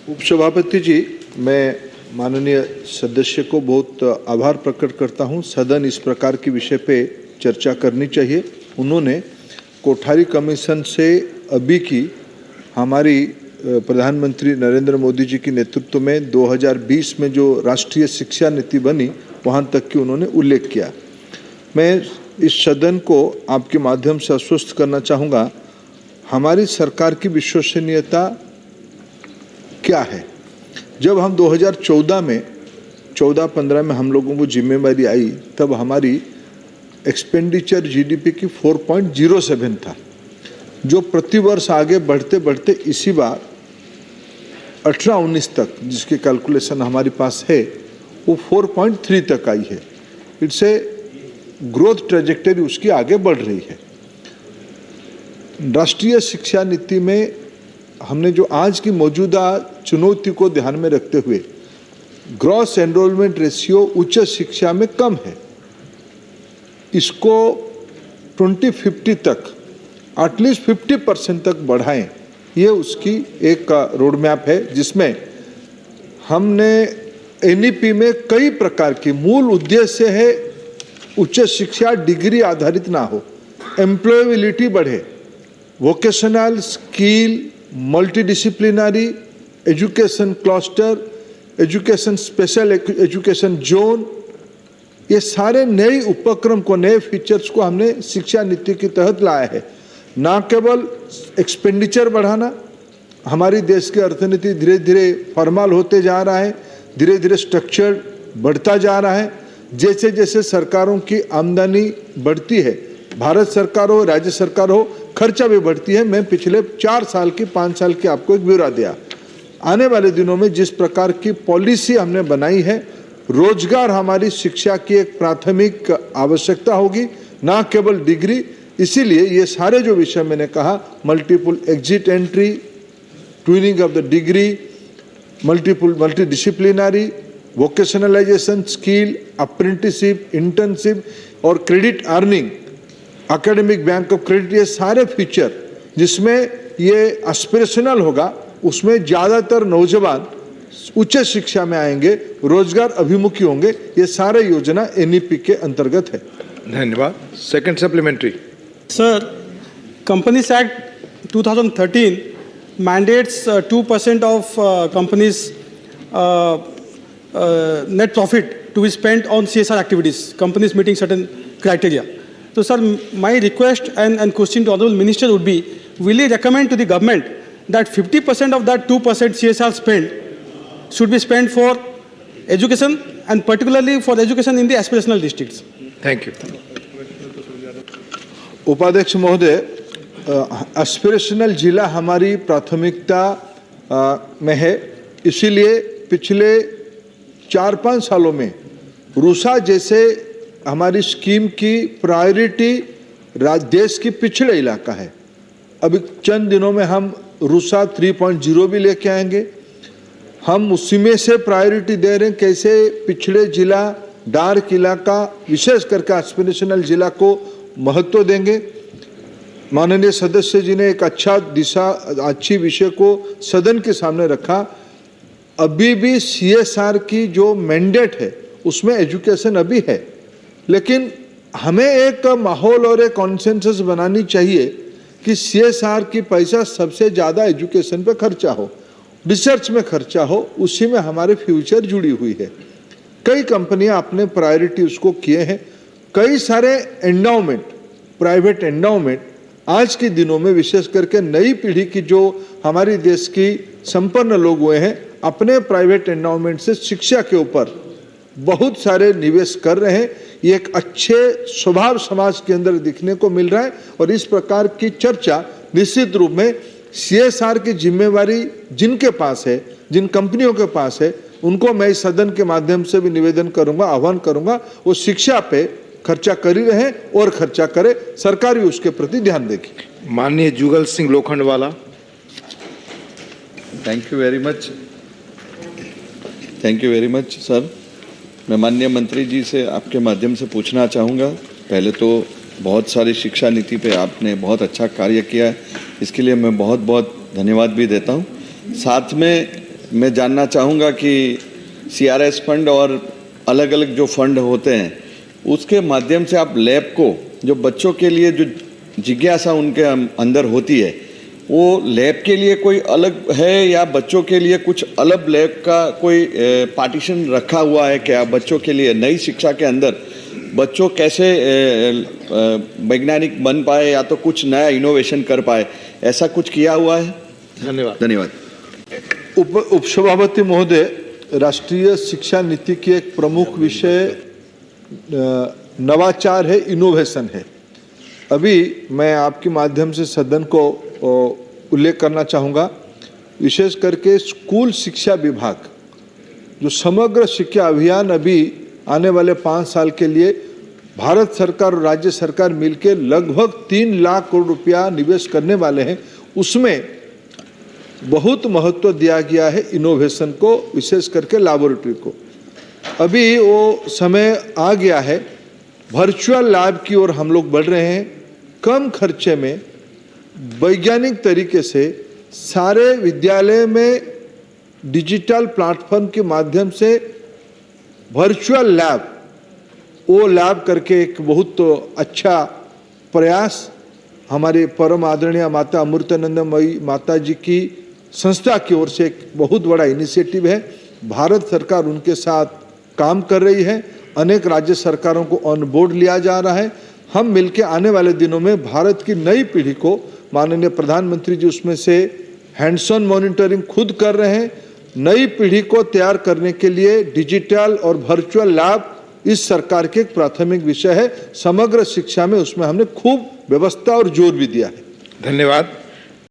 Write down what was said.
उपसभापति जी, मैं माननीय सदस्य को बहुत आभार प्रकट करता हूं। सदन इस प्रकार के विषय पे चर्चा करनी चाहिए। उन्होंने कोठारी कमीशन से अभी की हमारी प्रधानमंत्री नरेंद्र मोदी जी के नेतृत्व में 2020 में जो राष्ट्रीय शिक्षा नीति बनी, वहां तक की उन्होंने उल्लेख किया। मैं इस सदन को आपके माध्यम से आश्वस्त करना चाहूँगा, हमारी सरकार की विश्वसनीयता क्या है। जब हम 2014 में 14-15 में हम लोगों को जिम्मेवारी आई, तब हमारी एक्सपेंडिचर जीडीपी की 4.07 था, जो प्रतिवर्ष आगे बढ़ते बढ़ते इसी बार 18-19 तक, जिसकी कैलकुलेशन हमारे पास है, वो 4.3 तक आई है। इट्स ए ग्रोथ ट्रेजेक्टरी उसकी आगे बढ़ रही है। राष्ट्रीय शिक्षा नीति में हमने जो आज की मौजूदा चुनौती को ध्यान में रखते हुए ग्रॉस एनरोलमेंट रेशियो उच्च शिक्षा में कम है, इसको 2050 तक एटलीस्ट 50% तक बढ़ाएं, ये उसकी एक रोड मैप है, जिसमें हमने एनईपी में कई प्रकार की मूल उद्देश्य है उच्च शिक्षा डिग्री आधारित ना हो, एम्प्लॉयबिलिटी बढ़े, vocational skill, multidisciplinary education cluster, education special education zone, ये सारे नए उपक्रम को, नए फीचर्स को हमने शिक्षा नीति के तहत लाया है। ना केवल एक्सपेंडिचर बढ़ाना, हमारी देश की अर्थनीति धीरे धीरे फॉर्मल होते जा रहा है, धीरे धीरे स्ट्रक्चर बढ़ता जा रहा है। जैसे जैसे सरकारों की आमदनी बढ़ती है, भारत सरकार हो, राज्य सरकार हो, खर्चा भी बढ़ती है। मैं पिछले 4 साल की 5 साल की आपको एक ब्यौरा दिया। आने वाले दिनों में जिस प्रकार की पॉलिसी हमने बनाई है, रोजगार हमारी शिक्षा की एक प्राथमिक आवश्यकता होगी, ना केवल डिग्री। इसीलिए ये सारे जो विषय मैंने कहा, multiple exit entry, twinning of the degree, multidisciplinary, vocationalization, skill, apprenticeship, internship और credit earning, academic bank of credit, ये सारे फीचर जिसमें ये एस्पिरेशनल होगा, उसमें ज़्यादातर नौजवान उच्च शिक्षा में आएंगे, रोजगार अभिमुखी होंगे। ये सारे योजना एनईपी के अंतर्गत है। धन्यवाद। Second supplementary. Sir, companies act 2013 mandates 2% of companies' net profit to be spent on CSR activities, companies meeting certain criteria. So, sir, my request and question to Honorable Minister would be, will you recommend to the government that 50% of that 2% CSR spend should be spent for education, and particularly for education in the aspirational districts? Thank you. उपाध्यक्ष महोदय, aspirational जिला हमारी प्राथमिकता में है। इसीलिए पिछले 4-5 सालों में रूसा जैसे हमारी स्कीम की प्रायोरिटी देश की पिछड़े इलाका है। अभी चंद दिनों में हम रूसा 3.0 भी लेके आएंगे। हम उसी में से प्रायोरिटी दे रहे हैं, कैसे पिछड़े जिला, डार्क इलाका, विशेष करके एस्पिरेशनल जिला को महत्व देंगे। माननीय सदस्य जी ने एक अच्छी विषय को सदन के सामने रखा। अभी भी सीएसआर की जो मैंडेट है उसमें एजुकेशन अभी है, लेकिन हमें एक माहौल और एक कॉन्सेंसस बनानी चाहिए कि सीएसआर की पैसा सबसे ज़्यादा एजुकेशन पे खर्चा हो, रिसर्च में खर्चा हो, उसी में हमारे फ्यूचर जुड़ी हुई है। कई कंपनियां अपने प्रायोरिटी उसको किए हैं। कई सारे एंडाउमेंट, प्राइवेट एंडाउमेंट आज के दिनों में विशेष करके नई पीढ़ी की जो हमारी देश की संपन्न लोग हुए हैं, अपने प्राइवेट एंडाउमेंट से शिक्षा के ऊपर बहुत सारे निवेश कर रहे हैं। ये एक अच्छे स्वभाव समाज के अंदर दिखने को मिल रहा है, और इस प्रकार की चर्चा निश्चित रूप में सीएसआर की जिम्मेवारी जिनके पास है, जिन कंपनियों के पास है, उनको मैं इस सदन के माध्यम से भी निवेदन करूंगा, आह्वान करूंगा, वो शिक्षा पे खर्चा कर ही रहे और खर्चा करे, सरकार भी उसके प्रति ध्यान देगी। माननीय Jugal Singh Lokhandwala. Thank you very much sir. मैं माननीय मंत्री जी से आपके माध्यम से पूछना चाहूँगा। पहले तो बहुत सारी शिक्षा नीति पे आपने बहुत अच्छा कार्य किया है, इसके लिए मैं बहुत बहुत धन्यवाद भी देता हूँ। साथ में मैं जानना चाहूँगा कि CRS फंड और अलग अलग जो फंड होते हैं उसके माध्यम से आप लैब को, जो बच्चों के लिए जो जिज्ञासा उनके अंदर होती है, वो लैब के लिए कोई अलग है या बच्चों के लिए कुछ अलग लैब का कोई पार्टीशन रखा हुआ है क्या? बच्चों के लिए नई शिक्षा के अंदर बच्चों कैसे वैज्ञानिक बन पाए या तो कुछ नया इनोवेशन कर पाए, ऐसा कुछ किया हुआ है? धन्यवाद। धन्यवाद। उपसभापति महोदय, राष्ट्रीय शिक्षा नीति की एक प्रमुख विषय नवाचार है, इनोवेशन है। अभी मैं आपके माध्यम से सदन को उल्लेख करना चाहूँगा, विशेष करके स्कूल शिक्षा विभाग जो समग्र शिक्षा अभियान अभी आने वाले 5 साल के लिए भारत सरकार और राज्य सरकार मिलकर लगभग 3 लाख करोड़ रुपया निवेश करने वाले हैं, उसमें बहुत महत्व दिया गया है इनोवेशन को, विशेष करके लैबोरेटरी को। अभी वो समय आ गया है, वर्चुअल लैब की ओर हम लोग बढ़ रहे हैं। कम खर्चे में वैज्ञानिक तरीके से सारे विद्यालय में डिजिटल प्लेटफॉर्म के माध्यम से वर्चुअल लैब, वो लैब करके एक बहुत अच्छा प्रयास हमारे परम आदरणीय माता अमृतानंदमयी माता जी की संस्था की ओर से एक बहुत बड़ा इनिशिएटिव है। भारत सरकार उनके साथ काम कर रही है, अनेक राज्य सरकारों को ऑन बोर्ड लिया जा रहा है। हम मिलकर आने वाले दिनों में भारत की नई पीढ़ी को, माननीय प्रधानमंत्री जी उसमें से हैंड्स ऑन मॉनिटरिंग खुद कर रहे हैं, नई पीढ़ी को तैयार करने के लिए डिजिटल और वर्चुअल लैब इस सरकार के एक प्राथमिक विषय है। समग्र शिक्षा में उसमें हमने खूब व्यवस्था और जोर भी दिया है। धन्यवाद।